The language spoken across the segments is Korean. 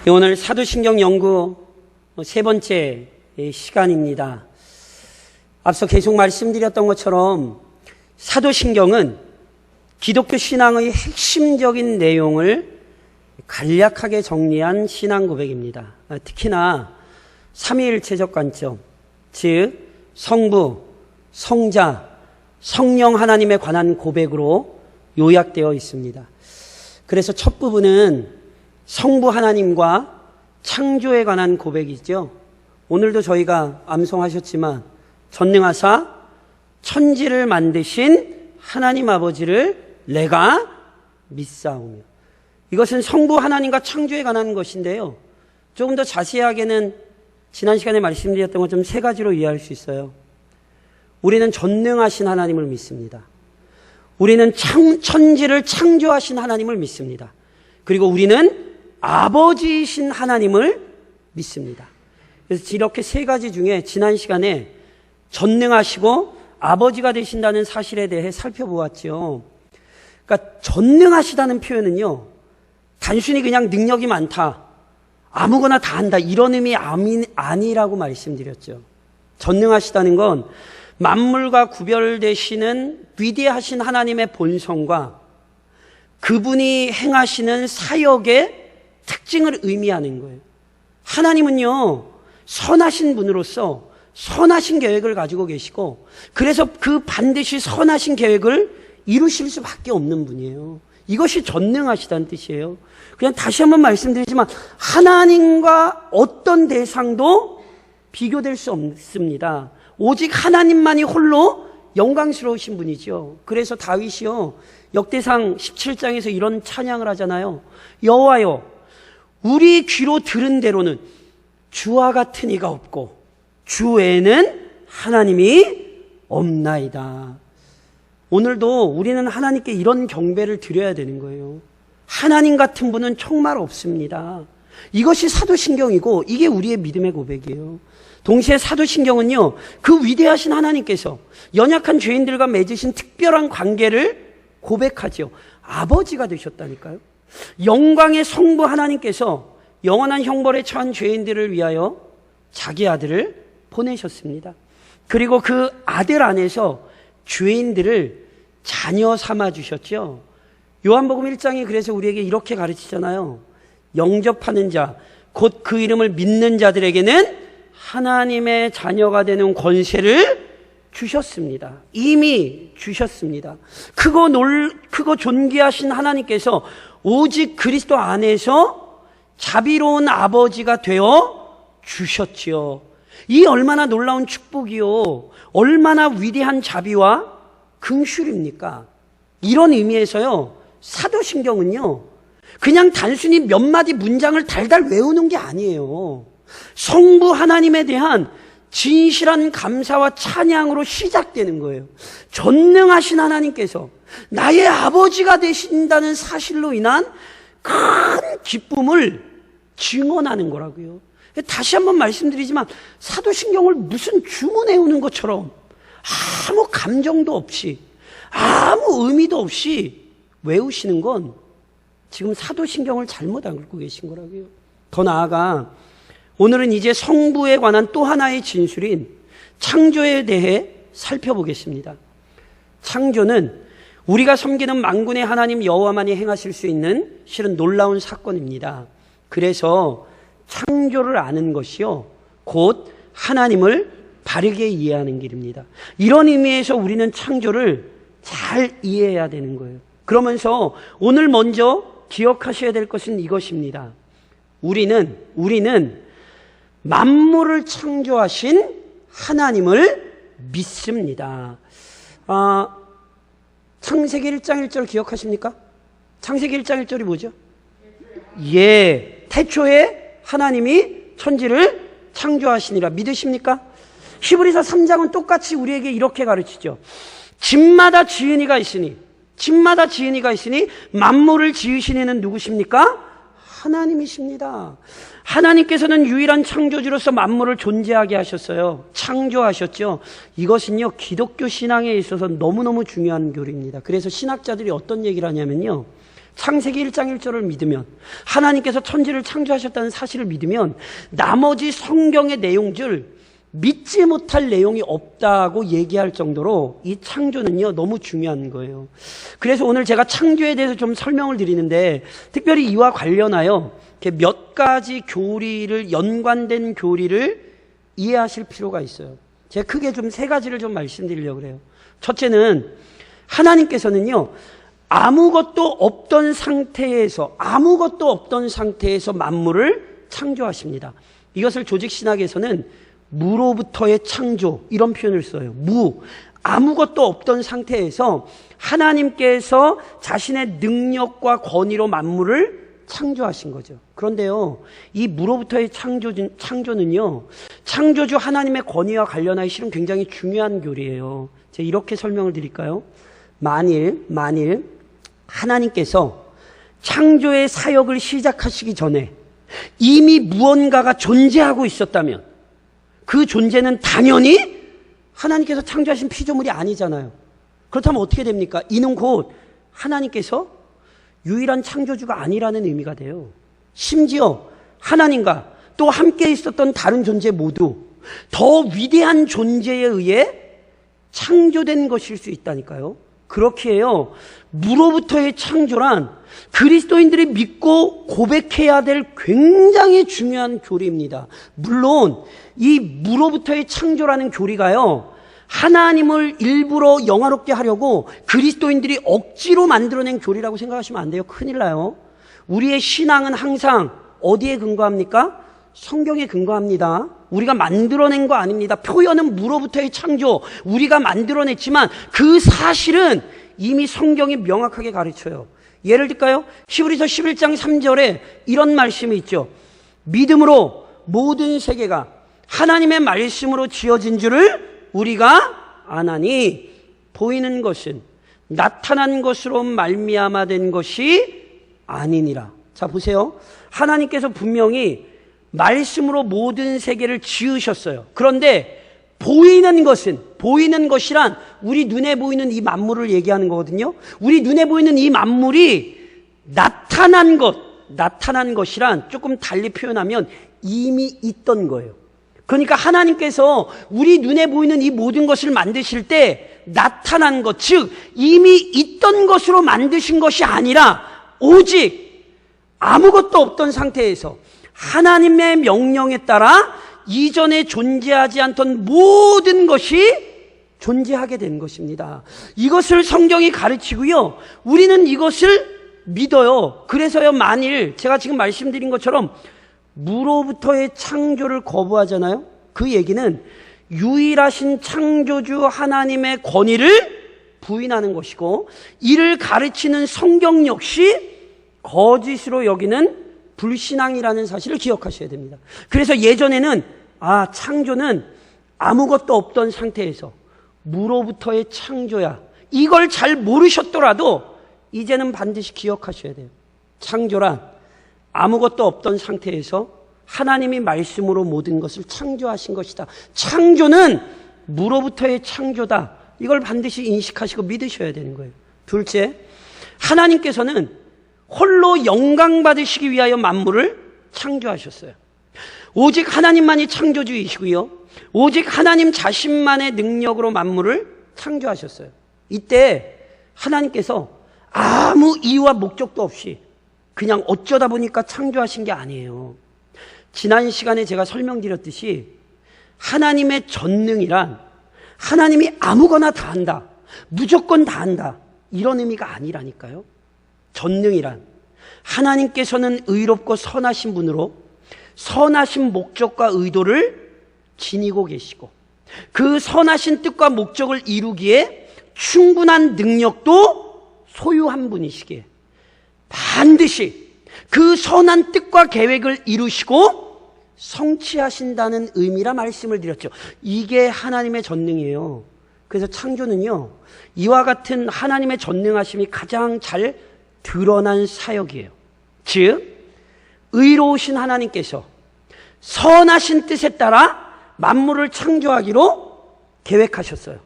오늘 사도신경 연구 세 번째 시간입니다. 앞서 계속 말씀드렸던 것처럼 사도신경은 기독교 신앙의 핵심적인 내용을 간략하게 정리한 신앙 고백입니다. 특히나 삼위일체적 관점, 즉 성부, 성자, 성령 하나님에 관한 고백으로 요약되어 있습니다. 그래서 첫 부분은 성부 하나님과 창조에 관한 고백이죠. 오늘도 저희가 암송하셨지만 전능하사 천지를 만드신 하나님 아버지를 내가 믿사오며, 이것은 성부 하나님과 창조에 관한 것인데요. 조금 더 자세하게는 지난 시간에 말씀드렸던 것처럼 세 가지로 이해할 수 있어요. 우리는 전능하신 하나님을 믿습니다. 우리는 천지를 창조하신 하나님을 믿습니다. 그리고 우리는 아버지이신 하나님을 믿습니다. 그래서 이렇게 세 가지 중에 지난 시간에 전능하시고 아버지가 되신다는 사실에 대해 살펴보았죠. 그러니까 전능하시다는 표현은요, 단순히 그냥 능력이 많다, 아무거나 다 한다, 이런 의미 아니라고 말씀드렸죠. 전능하시다는 건 만물과 구별되시는 위대하신 하나님의 본성과 그분이 행하시는 사역의 특징을 의미하는 거예요. 하나님은요, 선하신 분으로서 선하신 계획을 가지고 계시고, 그래서 그 반드시 선하신 계획을 이루실 수밖에 없는 분이에요. 이것이 전능하시다는 뜻이에요. 그냥 다시 한번 말씀드리지만 하나님과 어떤 대상도 비교될 수 없습니다. 오직 하나님만이 홀로 영광스러우신 분이죠. 그래서 다윗이요, 역대상 17장에서 이런 찬양을 하잖아요. 여호와여, 우리 귀로 들은 대로는 주와 같은 이가 없고 주 외에는 하나님이 없나이다. 오늘도 우리는 하나님께 이런 경배를 드려야 되는 거예요. 하나님 같은 분은 정말 없습니다. 이것이 사도신경이고 이게 우리의 믿음의 고백이에요. 동시에 사도신경은요, 그 위대하신 하나님께서 연약한 죄인들과 맺으신 특별한 관계를 고백하죠. 아버지가 되셨다니까요. 영광의 성부 하나님께서 영원한 형벌에 처한 죄인들을 위하여 자기 아들을 보내셨습니다. 그리고 그 아들 안에서 죄인들을 자녀 삼아 주셨죠. 요한복음 1장이 그래서 우리에게 이렇게 가르치잖아요. 영접하는 자, 곧 그 이름을 믿는 자들에게는 하나님의 자녀가 되는 권세를 주셨습니다. 이미 주셨습니다. 크고 존귀하신 하나님께서 오직 그리스도 안에서 자비로운 아버지가 되어 주셨지요. 이 얼마나 놀라운 축복이요, 얼마나 위대한 자비와 긍휼입니까? 이런 의미에서요, 사도신경은요, 그냥 단순히 몇 마디 문장을 달달 외우는 게 아니에요. 성부 하나님에 대한 진실한 감사와 찬양으로 시작되는 거예요. 전능하신 하나님께서 나의 아버지가 되신다는 사실로 인한 큰 기쁨을 증언하는 거라고요. 다시 한번 말씀드리지만 사도신경을 무슨 주문해오는 것처럼 아무 감정도 없이 아무 의미도 없이 외우시는 건 지금 사도신경을 잘못 알고 계신 거라고요. 더 나아가 오늘은 이제 성부에 관한 또 하나의 진술인 창조에 대해 살펴보겠습니다. 창조는 우리가 섬기는 만군의 하나님 여호와만이 행하실 수 있는 실은 놀라운 사건입니다. 그래서 창조를 아는 것이요, 곧 하나님을 바르게 이해하는 길입니다. 이런 의미에서 우리는 창조를 잘 이해해야 되는 거예요. 그러면서 오늘 먼저 기억하셔야 될 것은 이것입니다. 우리는 만물을 창조하신 하나님을 믿습니다. 창세기 1장 1절 기억하십니까? 창세기 1장 1절이 뭐죠? 태초에 하나님이 천지를 창조하시니라. 믿으십니까? 히브리서 3장은 똑같이 우리에게 이렇게 가르치죠. 집마다 지은이가 있으니 만물을 지으신 이는 누구십니까? 하나님이십니다. 하나님께서는 유일한 창조주로서 만물을 존재하게 하셨어요. 창조하셨죠. 이것은요, 기독교 신앙에 있어서 너무너무 중요한 교리입니다. 그래서 신학자들이 어떤 얘기를 하냐면요, 창세기 1장 1절을 믿으면, 하나님께서 천지를 창조하셨다는 사실을 믿으면 나머지 성경의 내용들 믿지 못할 내용이 없다고 얘기할 정도로 이 창조는요 너무 중요한 거예요. 그래서 오늘 제가 창조에 대해서 좀 설명을 드리는데, 특별히 이와 관련하여 몇 가지 교리를, 연관된 교리를 이해하실 필요가 있어요. 제가 크게 좀 세 가지를 좀 말씀드리려고 그래요. 첫째는, 하나님께서는요 아무것도 없던 상태에서 만물을 창조하십니다. 이것을 조직신학에서는 무로부터의 창조, 이런 표현을 써요. 아무것도 없던 상태에서 하나님께서 자신의 능력과 권위로 만물을 창조하신 거죠. 그런데요, 이 무로부터의 창조는요, 창조주 하나님의 권위와 관련하여 실은 굉장히 중요한 교리예요. 제가 이렇게 설명을 드릴까요? 만일 하나님께서 창조의 사역을 시작하시기 전에 이미 무언가가 존재하고 있었다면, 그 존재는 당연히 하나님께서 창조하신 피조물이 아니잖아요. 그렇다면 어떻게 됩니까? 이는 곧 하나님께서 유일한 창조주가 아니라는 의미가 돼요. 심지어 하나님과 또 함께 있었던 다른 존재 모두 더 위대한 존재에 의해 창조된 것일 수 있다니까요. 그렇게요, 무로부터의 창조란 그리스도인들이 믿고 고백해야 될 굉장히 중요한 교리입니다. 물론 이 무로부터의 창조라는 교리가요, 하나님을 일부러 영화롭게 하려고 그리스도인들이 억지로 만들어낸 교리라고 생각하시면 안 돼요. 큰일 나요. 우리의 신앙은 항상 어디에 근거합니까? 성경에 근거합니다. 우리가 만들어낸 거 아닙니다. 표현은 무로부터의 창조, 우리가 만들어냈지만 그 사실은 이미 성경이 명확하게 가르쳐요. 예를 들까요? 히브리서 11장 3절에 이런 말씀이 있죠. 믿음으로 모든 세계가 하나님의 말씀으로 지어진 줄을 우리가 아나니, 보이는 것은 나타난 것으로 말미암아 된 것이 아니니라. 자, 보세요. 하나님께서 분명히 말씀으로 모든 세계를 지으셨어요. 그런데 보이는 것이란 우리 눈에 보이는 이 만물을 얘기하는 거거든요. 우리 눈에 보이는 이 만물이 나타난 것이란 조금 달리 표현하면 이미 있던 거예요. 그러니까 하나님께서 우리 눈에 보이는 이 모든 것을 만드실 때 나타난 것, 즉 이미 있던 것으로 만드신 것이 아니라 오직 아무것도 없던 상태에서 하나님의 명령에 따라 이전에 존재하지 않던 모든 것이 존재하게 된 것입니다. 이것을 성경이 가르치고요, 우리는 이것을 믿어요. 그래서요, 만일 제가 지금 말씀드린 것처럼 무로부터의 창조를 거부하잖아요. 그 얘기는 유일하신 창조주 하나님의 권위를 부인하는 것이고, 이를 가르치는 성경 역시 거짓으로 여기는 불신앙이라는 사실을 기억하셔야 됩니다. 그래서 예전에는 창조는 아무것도 없던 상태에서 무로부터의 창조야, 이걸 잘 모르셨더라도 이제는 반드시 기억하셔야 돼요. 창조란 아무것도 없던 상태에서 하나님이 말씀으로 모든 것을 창조하신 것이다. 창조는 무로부터의 창조다. 이걸 반드시 인식하시고 믿으셔야 되는 거예요. 둘째, 하나님께서는 홀로 영광 받으시기 위하여 만물을 창조하셨어요. 오직 하나님만이 창조주이시고요, 오직 하나님 자신만의 능력으로 만물을 창조하셨어요. 이때 하나님께서 아무 이유와 목적도 없이 그냥 어쩌다 보니까 창조하신 게 아니에요. 지난 시간에 제가 설명드렸듯이 하나님의 전능이란 하나님이 아무거나 다 한다, 무조건 다 한다, 이런 의미가 아니라니까요. 전능이란 하나님께서는 의롭고 선하신 분으로 선하신 목적과 의도를 지니고 계시고, 그 선하신 뜻과 목적을 이루기에 충분한 능력도 소유한 분이시기에 반드시 그 선한 뜻과 계획을 이루시고 성취하신다는 의미라 말씀을 드렸죠. 이게 하나님의 전능이에요. 그래서 창조는요, 이와 같은 하나님의 전능하심이 가장 잘 드러난 사역이에요. 즉, 의로우신 하나님께서 선하신 뜻에 따라 만물을 창조하기로 계획하셨어요.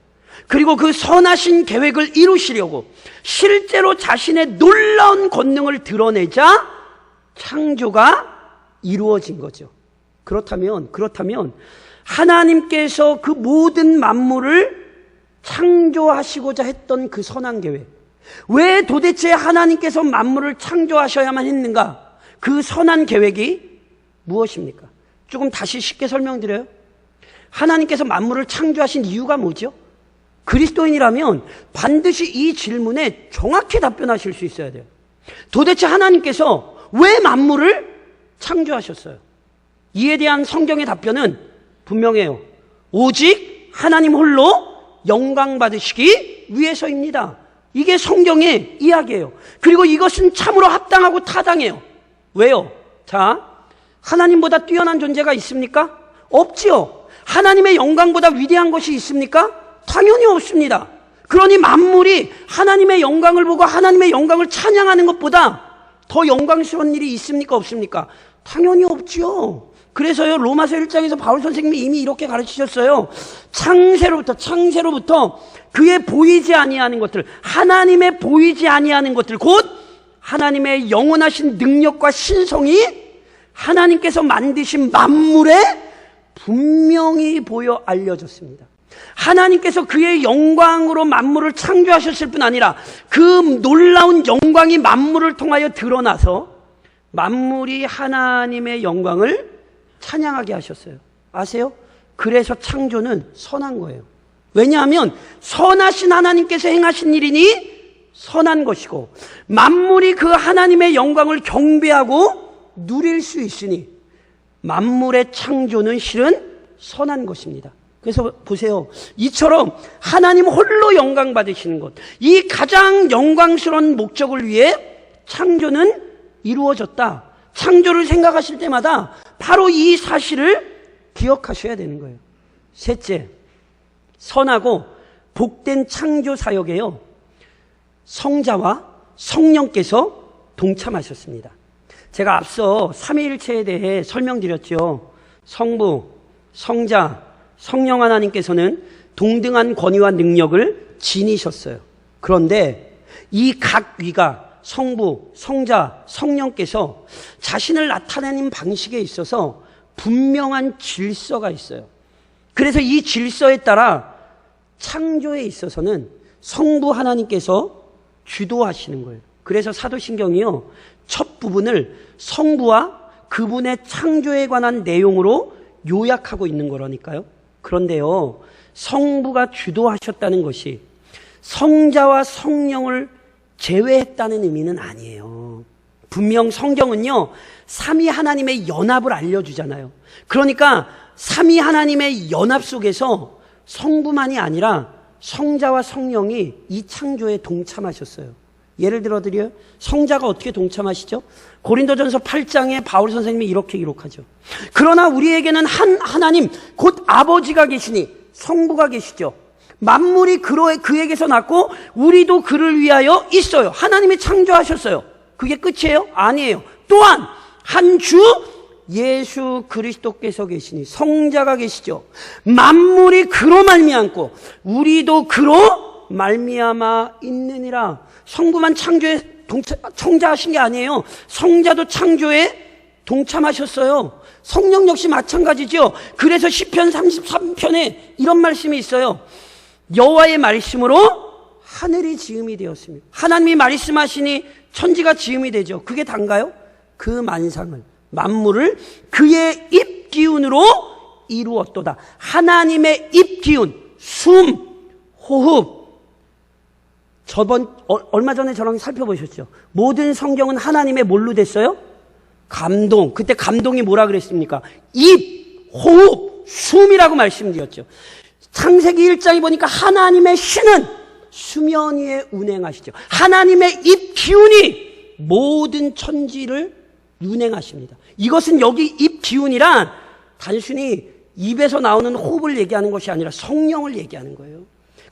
그리고 그 선하신 계획을 이루시려고 실제로 자신의 놀라운 권능을 드러내자 창조가 이루어진 거죠. 그렇다면 하나님께서 그 모든 만물을 창조하시고자 했던 그 선한 계획, 왜 도대체 하나님께서 만물을 창조하셔야만 했는가? 그 선한 계획이 무엇입니까? 조금 다시 쉽게 설명드려요. 하나님께서 만물을 창조하신 이유가 뭐죠? 그리스도인이라면 반드시 이 질문에 정확히 답변하실 수 있어야 돼요. 도대체 하나님께서 왜 만물을 창조하셨어요? 이에 대한 성경의 답변은 분명해요. 오직 하나님 홀로 영광 받으시기 위해서입니다. 이게 성경의 이야기예요. 그리고 이것은 참으로 합당하고 타당해요. 왜요? 자, 하나님보다 뛰어난 존재가 있습니까? 없지요. 하나님의 영광보다 위대한 것이 있습니까? 당연히 없습니다. 그러니 만물이 하나님의 영광을 보고 하나님의 영광을 찬양하는 것보다 더 영광스러운 일이 있습니까? 없습니까? 당연히 없지요. 그래서요, 로마서 1장에서 바울 선생님이 이미 이렇게 가르치셨어요. 창세로부터 그의 보이지 아니하는 것들, 하나님의 보이지 아니하는 것들, 곧 하나님의 영원하신 능력과 신성이 하나님께서 만드신 만물에 분명히 보여 알려졌습니다. 하나님께서 그의 영광으로 만물을 창조하셨을 뿐 아니라 그 놀라운 영광이 만물을 통하여 드러나서 만물이 하나님의 영광을 찬양하게 하셨어요. 아세요? 그래서 창조는 선한 거예요. 왜냐하면 선하신 하나님께서 행하신 일이니 선한 것이고 만물이 그 하나님의 영광을 경배하고 누릴 수 있으니 만물의 창조는 실은 선한 것입니다. 그래서 보세요. 이처럼 하나님 홀로 영광 받으시는 것, 이 가장 영광스러운 목적을 위해 창조는 이루어졌다. 창조를 생각하실 때마다 바로 이 사실을 기억하셔야 되는 거예요. 셋째, 선하고 복된 창조 사역에요, 성자와 성령께서 동참하셨습니다. 제가 앞서 삼위일체에 대해 설명드렸죠. 성부, 성자, 성령 하나님께서는 동등한 권위와 능력을 지니셨어요. 그런데 이 각 위가 성부, 성자, 성령께서 자신을 나타내는 방식에 있어서 분명한 질서가 있어요. 그래서 이 질서에 따라 창조에 있어서는 성부 하나님께서 주도하시는 거예요. 그래서 사도신경이요, 첫 부분을 성부와 그분의 창조에 관한 내용으로 요약하고 있는 거라니까요. 그런데요, 성부가 주도하셨다는 것이 성자와 성령을 제외했다는 의미는 아니에요. 분명 성경은요, 삼위 하나님의 연합을 알려주잖아요. 그러니까 삼위 하나님의 연합 속에서 성부만이 아니라 성자와 성령이 이 창조에 동참하셨어요. 예를 들어 드려요. 성자가 어떻게 동참하시죠? 고린도전서 8장에 바울 선생님이 이렇게 기록하죠. 그러나 우리에게는 한 하나님 곧 아버지가 계시니 성부가 계시죠. 만물이 그에게서 났고 우리도 그를 위하여 있어요. 하나님이 창조하셨어요. 그게 끝이에요? 아니에요. 또한 한 주 예수 그리스도께서 계시니 성자가 계시죠. 만물이 그로 말미암고 우리도 그로 말미암아 있느니라. 성부만 창조에 청자하신 게 아니에요. 성자도 창조에 동참하셨어요. 성령 역시 마찬가지죠. 그래서 시편 33편에 이런 말씀이 있어요. 여호와의 말씀으로 하늘이 지음이 되었습니다. 하나님이 말씀하시니 천지가 지음이 되죠. 그게 단가요? 그 만상을, 만물을 그의 입 기운으로 이루었도다. 하나님의 입 기운, 숨, 호흡. 얼마 전에 저랑 살펴보셨죠? 모든 성경은 하나님의 뭘로 됐어요? 감동. 그때 감동이 뭐라 그랬습니까? 입, 호흡, 숨이라고 말씀드렸죠. 창세기 1장에 보니까 하나님의 신은 수면 위에 운행하시죠. 하나님의 입 기운이 모든 천지를 운행하십니다. 이것은 여기 입 기운이란 단순히 입에서 나오는 호흡을 얘기하는 것이 아니라 성령을 얘기하는 거예요.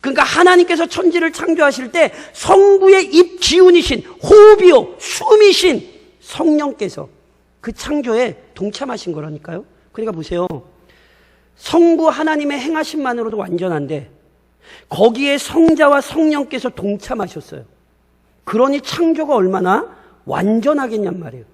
그러니까 하나님께서 천지를 창조하실 때 성부의 입 기운이신, 호흡이요, 숨이신 성령께서 그 창조에 동참하신 거라니까요. 그러니까 보세요. 성부 하나님의 행하심만으로도 완전한데 거기에 성자와 성령께서 동참하셨어요. 그러니 창조가 얼마나 완전하겠냔 말이에요.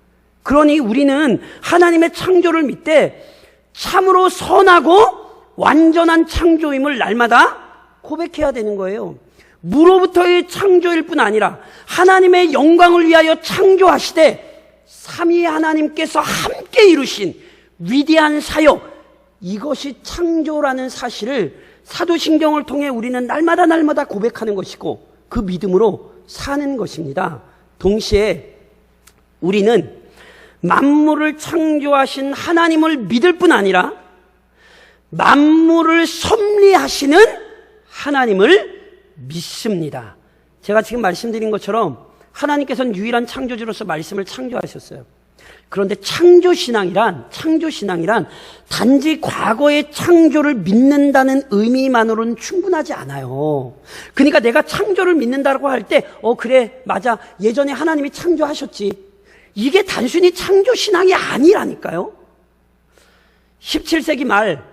그러니 우리는 하나님의 창조를 믿되 참으로 선하고 완전한 창조임을 날마다 고백해야 되는 거예요. 무로부터의 창조일 뿐 아니라 하나님의 영광을 위하여 창조하시되 삼위 하나님께서 함께 이루신 위대한 사역, 이것이 창조라는 사실을 사도신경을 통해 우리는 날마다 고백하는 것이고 그 믿음으로 사는 것입니다. 동시에 우리는 만물을 창조하신 하나님을 믿을 뿐 아니라 만물을 섭리하시는 하나님을 믿습니다. 제가 지금 말씀드린 것처럼 하나님께서는 유일한 창조주로서 말씀을 창조하셨어요. 그런데 창조신앙이란 단지 과거의 창조를 믿는다는 의미만으로는 충분하지 않아요. 그러니까 내가 창조를 믿는다고 할 때 그래 맞아 예전에 하나님이 창조하셨지, 이게 단순히 창조신앙이 아니라니까요. 17세기 말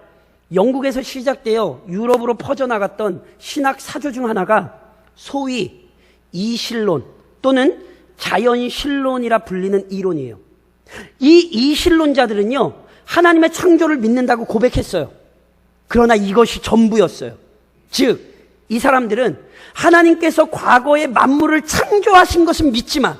영국에서 시작되어 유럽으로 퍼져나갔던 신학 사조 중 하나가 소위 이신론 또는 자연신론이라 불리는 이론이에요. 이 이신론자들은요, 하나님의 창조를 믿는다고 고백했어요. 그러나 이것이 전부였어요. 즉, 이 사람들은 하나님께서 과거에 만물을 창조하신 것은 믿지만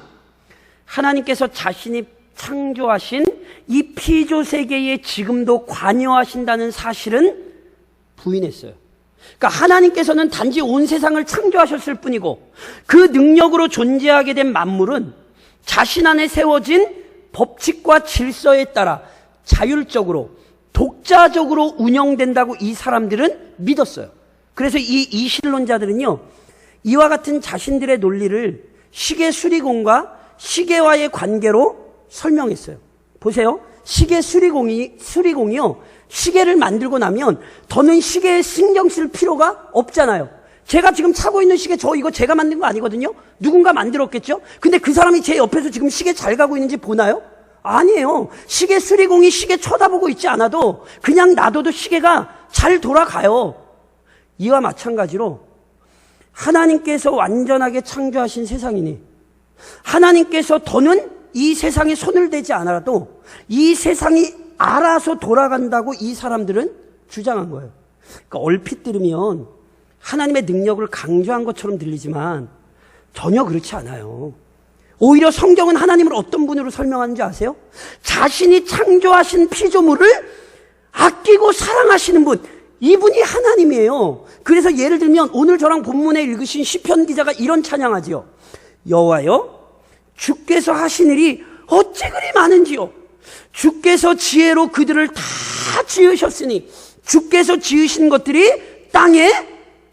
하나님께서 자신이 창조하신 이 피조세계에 지금도 관여하신다는 사실은 부인했어요. 그러니까 하나님께서는 단지 온 세상을 창조하셨을 뿐이고 그 능력으로 존재하게 된 만물은 자신 안에 세워진 법칙과 질서에 따라 자율적으로 독자적으로 운영된다고 이 사람들은 믿었어요. 그래서 이 이신론자들은요, 이와 같은 자신들의 논리를 시계 수리공과 시계와의 관계로 설명했어요. 보세요. 시계 수리공이요, 시계를 만들고 나면 더는 시계에 신경 쓸 필요가 없잖아요. 제가 지금 차고 있는 시계 이거 제가 만든 거 아니거든요. 누군가 만들었겠죠. 근데 그 사람이 제 옆에서 지금 시계 잘 가고 있는지 보나요? 아니에요. 시계 수리공이 시계 쳐다보고 있지 않아도 그냥 놔둬도 시계가 잘 돌아가요. 이와 마찬가지로 하나님께서 완전하게 창조하신 세상이니 하나님께서 더는 이 세상에 손을 대지 않아도 이 세상이 알아서 돌아간다고 이 사람들은 주장한 거예요. 그러니까 얼핏 들으면 하나님의 능력을 강조한 것처럼 들리지만 전혀 그렇지 않아요. 오히려 성경은 하나님을 어떤 분으로 설명하는지 아세요? 자신이 창조하신 피조물을 아끼고 사랑하시는 분, 이분이 하나님이에요. 그래서 예를 들면 오늘 저랑 본문에 읽으신 시편 기자가 이런 찬양하지요. 여호와여, 주께서 하신 일이 어찌 그리 많은지요. 주께서 지혜로 그들을 다 지으셨으니 주께서 지으신 것들이 땅에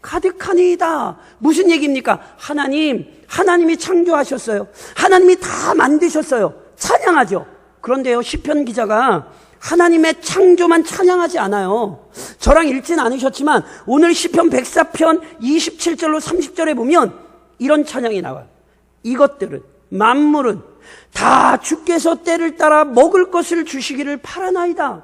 가득하니이다. 무슨 얘기입니까? 하나님이 창조하셨어요. 하나님이 다 만드셨어요. 찬양하죠. 그런데요, 시편 기자가 하나님의 창조만 찬양하지 않아요. 저랑 읽진 않으셨지만 오늘 시편 104편 27절로 30절에 보면 이런 찬양이 나와요. 이것들은, 만물은 다 주께서 때를 따라 먹을 것을 주시기를 바라나이다.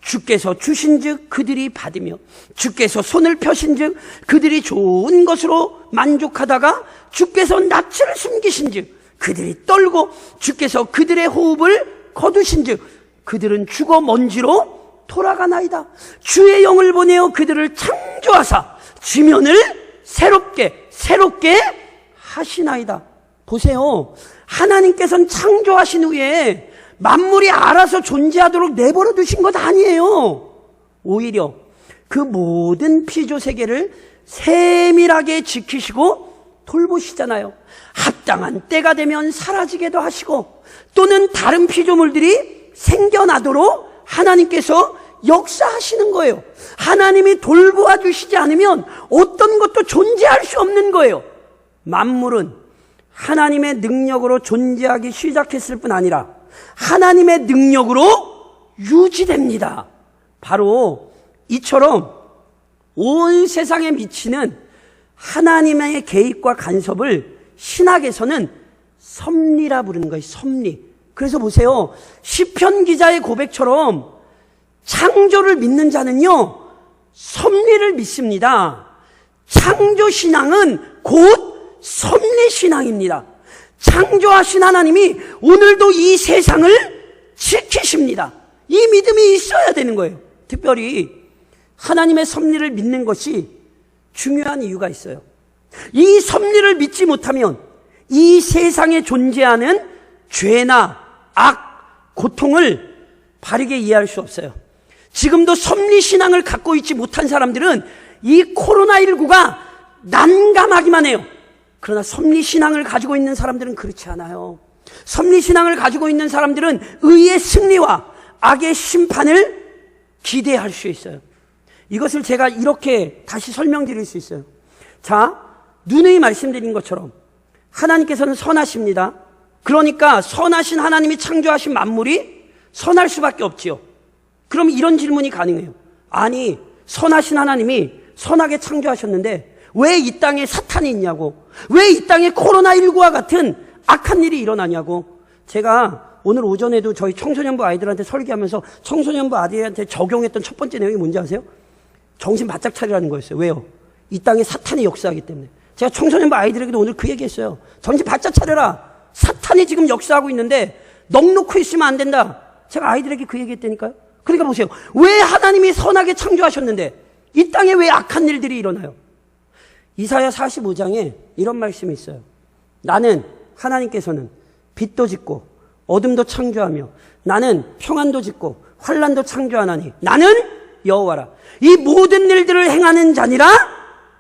주께서 주신즉 그들이 받으며 주께서 손을 펴신즉 그들이 좋은 것으로 만족하다가 주께서 낯을 숨기신즉 그들이 떨고 주께서 그들의 호흡을 거두신즉 그들은 죽어 먼지로 돌아가나이다. 주의 영을 보내어 그들을 창조하사 지면을 새롭게 하시나이다. 보세요. 하나님께서는 창조하신 후에 만물이 알아서 존재하도록 내버려 두신 것 아니에요. 오히려 그 모든 피조 세계를 세밀하게 지키시고 돌보시잖아요. 합당한 때가 되면 사라지게도 하시고 또는 다른 피조물들이 생겨나도록 하나님께서 역사하시는 거예요. 하나님이 돌보아 주시지 않으면 어떤 것도 존재할 수 없는 거예요. 만물은 하나님의 능력으로 존재하기 시작했을 뿐 아니라 하나님의 능력으로 유지됩니다. 바로 이처럼 온 세상에 미치는 하나님의 개입과 간섭을 신학에서는 섭리라 부르는 거예요. 섭리. 그래서 보세요. 시편 기자의 고백처럼 창조를 믿는 자는요, 섭리를 믿습니다. 창조신앙은 곧 섭리신앙입니다. 창조하신 하나님이 오늘도 이 세상을 지키십니다. 이 믿음이 있어야 되는 거예요. 특별히 하나님의 섭리를 믿는 것이 중요한 이유가 있어요. 이 섭리를 믿지 못하면 이 세상에 존재하는 죄나 악, 고통을 바르게 이해할 수 없어요. 지금도 섭리신앙을 갖고 있지 못한 사람들은 이 코로나19가 난감하기만 해요. 그러나 섭리신앙을 가지고 있는 사람들은 그렇지 않아요. 섭리신앙을 가지고 있는 사람들은 의의 승리와 악의 심판을 기대할 수 있어요. 이것을 제가 이렇게 다시 설명드릴 수 있어요. 자, 누누이 말씀드린 것처럼 하나님께서는 선하십니다. 그러니까 선하신 하나님이 창조하신 만물이 선할 수밖에 없지요. 그럼 이런 질문이 가능해요. 아니, 선하신 하나님이 선하게 창조하셨는데 왜 이 땅에 사탄이 있냐고, 왜 이 땅에 코로나19와 같은 악한 일이 일어나냐고. 제가 오늘 오전에도 저희 청소년부 아이들한테 설계하면서 청소년부 아이들한테 적용했던 첫 번째 내용이 뭔지 아세요? 정신 바짝 차리라는 거였어요. 왜요? 이 땅에 사탄이 역사하기 때문에. 제가 청소년부 아이들에게도 오늘 그 얘기했어요. 정신 바짝 차려라. 사탄이 지금 역사하고 있는데 넋놓고 있으면 안 된다. 제가 아이들에게 그 얘기했다니까요. 그러니까 보세요. 왜 하나님이 선하게 창조하셨는데 이 땅에 왜 악한 일들이 일어나요? 이사야 45장에 이런 말씀이 있어요. 나는, 하나님께서는 빛도 짓고 어둠도 창조하며 나는 평안도 짓고 환난도 창조하나니 나는 여호와라. 이 모든 일들을 행하는 자니라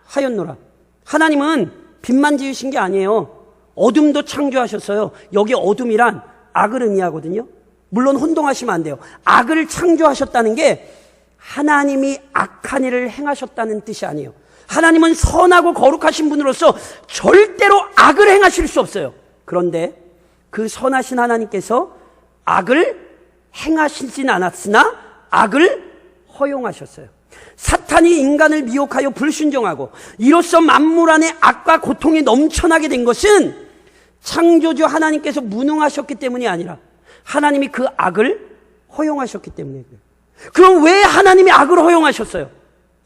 하였노라. 하나님은 빛만 지으신 게 아니에요. 어둠도 창조하셨어요. 여기 어둠이란 악을 의미하거든요. 물론 혼동하시면 안 돼요. 악을 창조하셨다는 게 하나님이 악한 일을 행하셨다는 뜻이 아니에요. 하나님은 선하고 거룩하신 분으로서 절대로 악을 행하실 수 없어요. 그런데 그 선하신 하나님께서 악을 행하시진 않았으나 악을 허용하셨어요. 사탄이 인간을 미혹하여 불순종하고 이로써 만물 안에 악과 고통이 넘쳐나게 된 것은 창조주 하나님께서 무능하셨기 때문이 아니라 하나님이 그 악을 허용하셨기 때문에 그래요. 그럼 왜 하나님이 악을 허용하셨어요?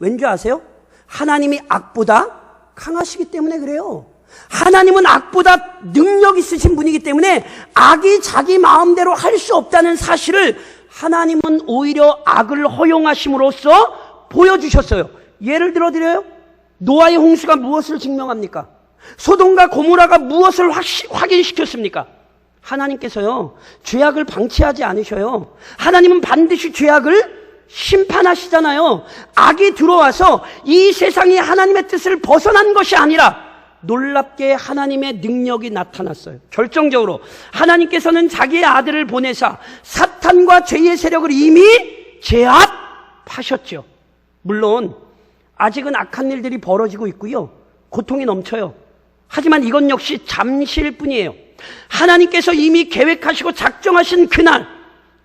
왠지 아세요? 하나님이 악보다 강하시기 때문에 그래요. 하나님은 악보다 능력 있으신 분이기 때문에 악이 자기 마음대로 할 수 없다는 사실을 하나님은 오히려 악을 허용하심으로써 보여주셨어요. 예를 들어 드려요. 노아의 홍수가 무엇을 증명합니까? 소돔과 고모라가 무엇을 확인시켰습니까? 하나님께서요, 죄악을 방치하지 않으셔요. 하나님은 반드시 죄악을 심판하시잖아요. 악이 들어와서 이 세상이 하나님의 뜻을 벗어난 것이 아니라 놀랍게 하나님의 능력이 나타났어요. 결정적으로 하나님께서는 자기의 아들을 보내사 사탄과 죄의 세력을 이미 제압하셨죠. 물론 아직은 악한 일들이 벌어지고 있고요. 고통이 넘쳐요. 하지만 이건 역시 잠시일 뿐이에요. 하나님께서 이미 계획하시고 작정하신 그날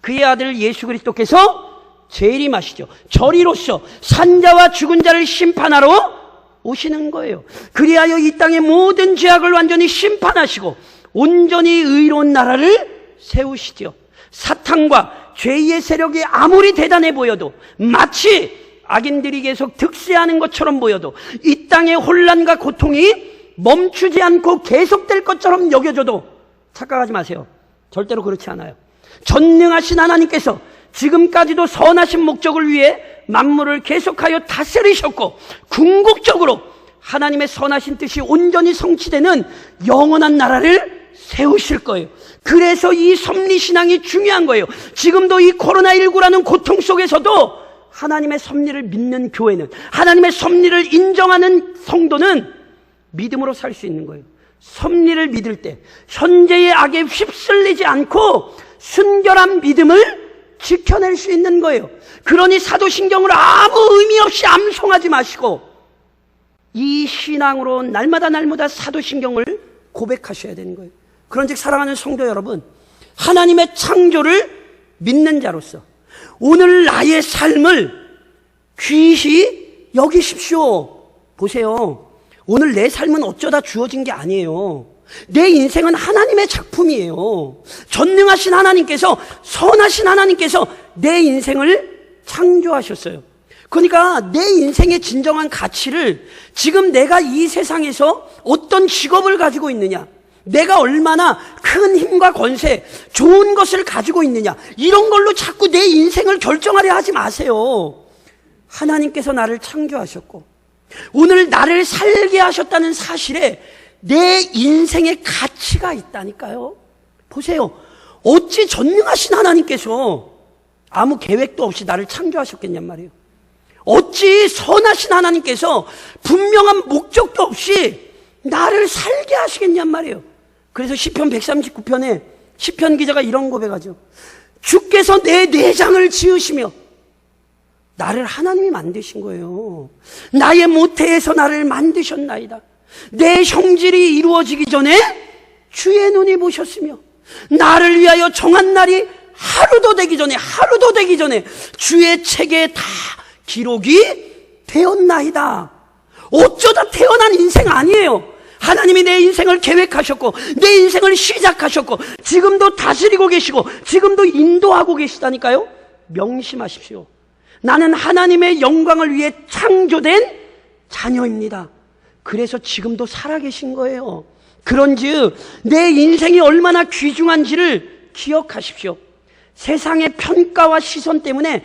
그의 아들 예수 그리스도께서 재림하시죠. 저리로서 산자와 죽은 자를 심판하러 오시는 거예요. 그리하여 이 땅의 모든 죄악을 완전히 심판하시고 온전히 의로운 나라를 세우시죠. 사탄과 죄의 세력이 아무리 대단해 보여도, 마치 악인들이 계속 득세하는 것처럼 보여도, 이 땅의 혼란과 고통이 멈추지 않고 계속될 것처럼 여겨져도 착각하지 마세요. 절대로 그렇지 않아요. 전능하신 하나님께서 지금까지도 선하신 목적을 위해 만물을 계속하여 다스리셨고 궁극적으로 하나님의 선하신 뜻이 온전히 성취되는 영원한 나라를 세우실 거예요. 그래서 이 섭리신앙이 중요한 거예요. 지금도 이 코로나19라는 고통 속에서도 하나님의 섭리를 믿는 교회는, 하나님의 섭리를 인정하는 성도는 믿음으로 살 수 있는 거예요. 섭리를 믿을 때 현재의 악에 휩쓸리지 않고 순결한 믿음을 지켜낼 수 있는 거예요. 그러니 사도신경을 아무 의미 없이 암송하지 마시고 이 신앙으로 날마다 사도신경을 고백하셔야 되는 거예요. 그런즉 사랑하는 성도 여러분, 하나님의 창조를 믿는 자로서 오늘 나의 삶을 귀히 여기십시오. 보세요. 오늘 내 삶은 어쩌다 주어진 게 아니에요. 내 인생은 하나님의 작품이에요. 전능하신 하나님께서, 선하신 하나님께서 내 인생을 창조하셨어요. 그러니까 내 인생의 진정한 가치를 지금 내가 이 세상에서 어떤 직업을 가지고 있느냐, 내가 얼마나 큰 힘과 권세, 좋은 것을 가지고 있느냐, 이런 걸로 자꾸 내 인생을 결정하려 하지 마세요. 하나님께서 나를 창조하셨고 오늘 나를 살게 하셨다는 사실에 내 인생의 가치가 있다니까요. 보세요. 어찌 전능하신 하나님께서 아무 계획도 없이 나를 창조하셨겠냔 말이에요. 어찌 선하신 하나님께서 분명한 목적도 없이 나를 살게 하시겠냔 말이에요. 그래서 시편 139편에 시편 기자가 이런 고백하죠. 주께서 내 내장을 지으시며, 나를 하나님이 만드신 거예요. 나의 모태에서 나를 만드셨나이다. 내 형질이 이루어지기 전에 주의 눈이 보셨으며, 나를 위하여 정한 날이 하루도 되기 전에 주의 책에 다 기록이 되었나이다. 어쩌다 태어난 인생 아니에요. 하나님이 내 인생을 계획하셨고 내 인생을 시작하셨고 지금도 다스리고 계시고 지금도 인도하고 계시다니까요. 명심하십시오. 나는 하나님의 영광을 위해 창조된 자녀입니다. 그래서 지금도 살아계신 거예요. 그런즉 내 인생이 얼마나 귀중한지를 기억하십시오. 세상의 평가와 시선 때문에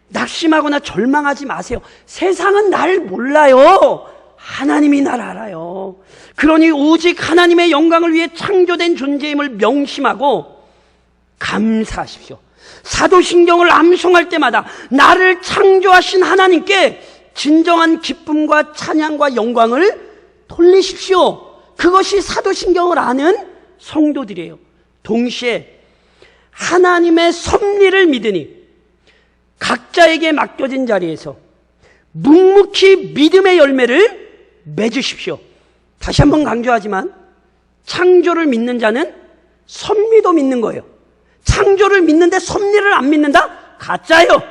낙심하거나 절망하지 마세요. 세상은 날 몰라요. 하나님이 날 알아요. 그러니 오직 하나님의 영광을 위해 창조된 존재임을 명심하고 감사하십시오. 사도신경을 암송할 때마다 나를 창조하신 하나님께 진정한 기쁨과 찬양과 영광을 돌리십시오. 그것이 사도신경을 아는 성도들이에요. 동시에 하나님의 섭리를 믿으니 각자에게 맡겨진 자리에서 묵묵히 믿음의 열매를 맺으십시오. 다시 한번 강조하지만 창조를 믿는 자는 섭리도 믿는 거예요. 창조를 믿는데 섭리를 안 믿는다? 가짜예요.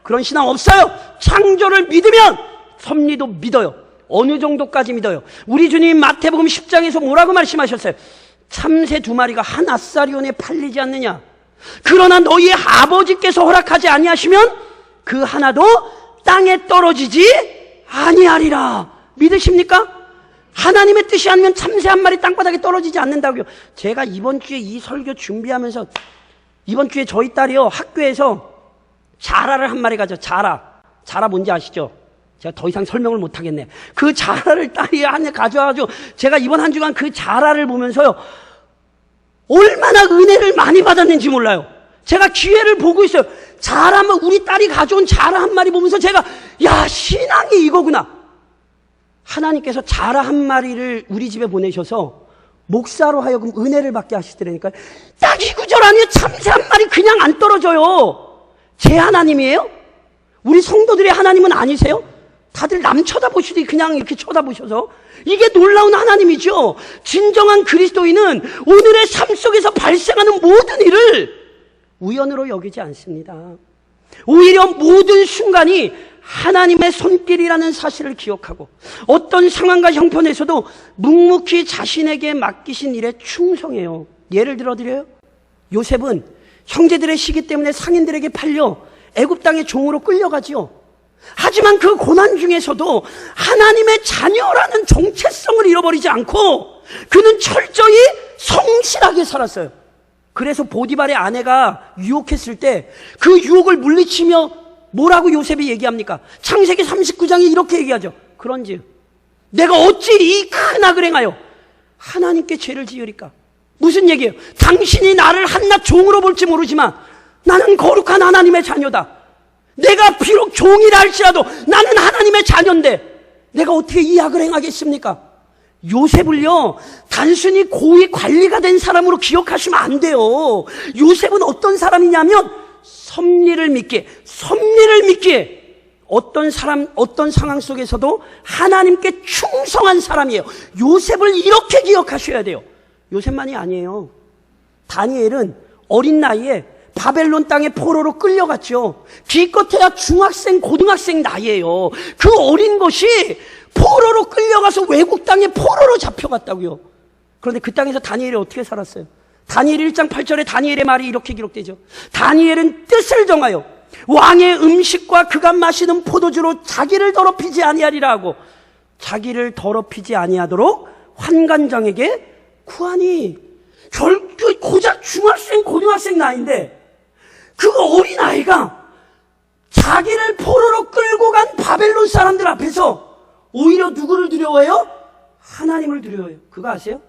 그런 신앙 없어요. 창조를 믿으면 섭리도 믿어요. 어느 정도까지 믿어요? 우리 주님 마태복음 10장에서 뭐라고 말씀하셨어요? 참새 2마리가 한 아사리온에 팔리지 않느냐? 그러나 너희 아버지께서 허락하지 아니하시면 그 하나도 땅에 떨어지지 아니하리라. 믿으십니까? 하나님의 뜻이 아니면 참새 한 마리 땅바닥에 떨어지지 않는다고요. 제가 이번 주에 이 설교 준비하면서 이번 주에 저희 딸이요 학교에서 자라를 한 마리 가져. 자라 뭔지 아시죠? 제가 더 이상 설명을 못 하겠네. 그 자라를 딸이 한 가져와가지고 제가 이번 한 주간 그 자라를 보면서요 얼마나 은혜를 많이 받았는지 몰라요. 제가 기회를 보고 있어요. 자라면 우리 딸이 가져온 자라 한 마리 보면서 제가 야 신앙이 이거구나. 하나님께서 자라 한 마리를 우리 집에 보내셔서 목사로 하여금 은혜를 받게 하시더라니까요. 딱 이 구절 아니에요. 참새 한 마리 그냥 안 떨어져요. 제 하나님이에요? 우리 성도들의 하나님은 아니세요? 다들 남 쳐다보시더니 그냥 이렇게 쳐다보셔서 이게 놀라운 하나님이죠. 진정한 그리스도인은 오늘의 삶 속에서 발생하는 모든 일을 우연으로 여기지 않습니다. 오히려 모든 순간이 하나님의 손길이라는 사실을 기억하고 어떤 상황과 형편에서도 묵묵히 자신에게 맡기신 일에 충성해요. 예를 들어드려요. 요셉은 형제들의 시기 때문에 상인들에게 팔려 애굽 땅의 종으로 끌려가지요. 하지만 그 고난 중에서도 하나님의 자녀라는 정체성을 잃어버리지 않고 그는 철저히 성실하게 살았어요. 그래서 보디발의 아내가 유혹했을 때 그 유혹을 물리치며 뭐라고 요셉이 얘기합니까? 창세기 39장에 이렇게 얘기하죠. 그런즉 내가 어찌 이 큰 악을 행하여 하나님께 죄를 지으리까? 무슨 얘기예요? 당신이 나를 한낱 종으로 볼지 모르지만 나는 거룩한 하나님의 자녀다. 내가 비록 종이라 할지라도 나는 하나님의 자녀인데 내가 어떻게 이 악을 행하겠습니까? 요셉을요 단순히 고위 관리가 된 사람으로 기억하시면 안 돼요. 요셉은 어떤 사람이냐면 섭리를 믿기에 어떤 상황 속에서도 하나님께 충성한 사람이에요. 요셉을 이렇게 기억하셔야 돼요. 요셉만이 아니에요. 다니엘은 어린 나이에 바벨론 땅에 포로로 끌려갔죠. 기껏해야 중학생, 고등학생 나이에요. 그 어린 것이 포로로 끌려가서 외국 땅에 포로로 잡혀갔다고요. 그런데 그 땅에서 다니엘이 어떻게 살았어요? 다니엘 1장 8절에 다니엘의 말이 이렇게 기록되죠. 다니엘은 뜻을 정하여 왕의 음식과 그가 마시는 포도주로 자기를 더럽히지 아니하리라 하고 자기를 더럽히지 아니하도록 환관장에게 구하니. 고작 중학생 고등학생 나이인데 그 어린아이가 자기를 포로로 끌고 간 바벨론 사람들 앞에서 오히려 누구를 두려워해요? 하나님을 두려워해요. 그거 아세요?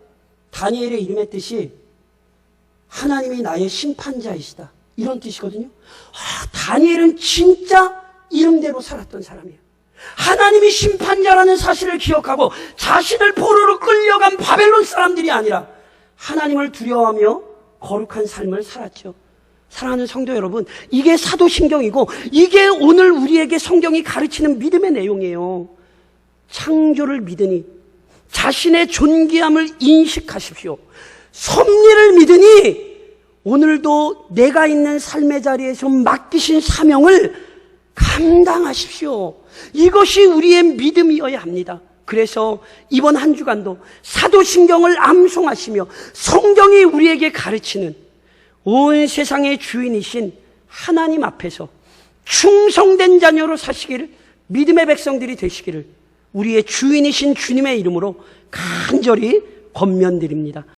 다니엘의 이름의 뜻이 하나님이 나의 심판자이시다, 이런 뜻이거든요. 다니엘은 진짜 이름대로 살았던 사람이에요. 하나님이 심판자라는 사실을 기억하고 자신을 포로로 끌려간 바벨론 사람들이 아니라 하나님을 두려워하며 거룩한 삶을 살았죠. 사랑하는 성도 여러분, 이게 사도신경이고 이게 오늘 우리에게 성경이 가르치는 믿음의 내용이에요. 창조를 믿으니 자신의 존귀함을 인식하십시오. 섭리를 믿으니 오늘도 내가 있는 삶의 자리에서 맡기신 사명을 감당하십시오. 이것이 우리의 믿음이어야 합니다. 그래서 이번 한 주간도 사도신경을 암송하시며 성경이 우리에게 가르치는 온 세상의 주인이신 하나님 앞에서 충성된 자녀로 사시기를, 믿음의 백성들이 되시기를 우리의 주인이신 주님의 이름으로 간절히 권면드립니다.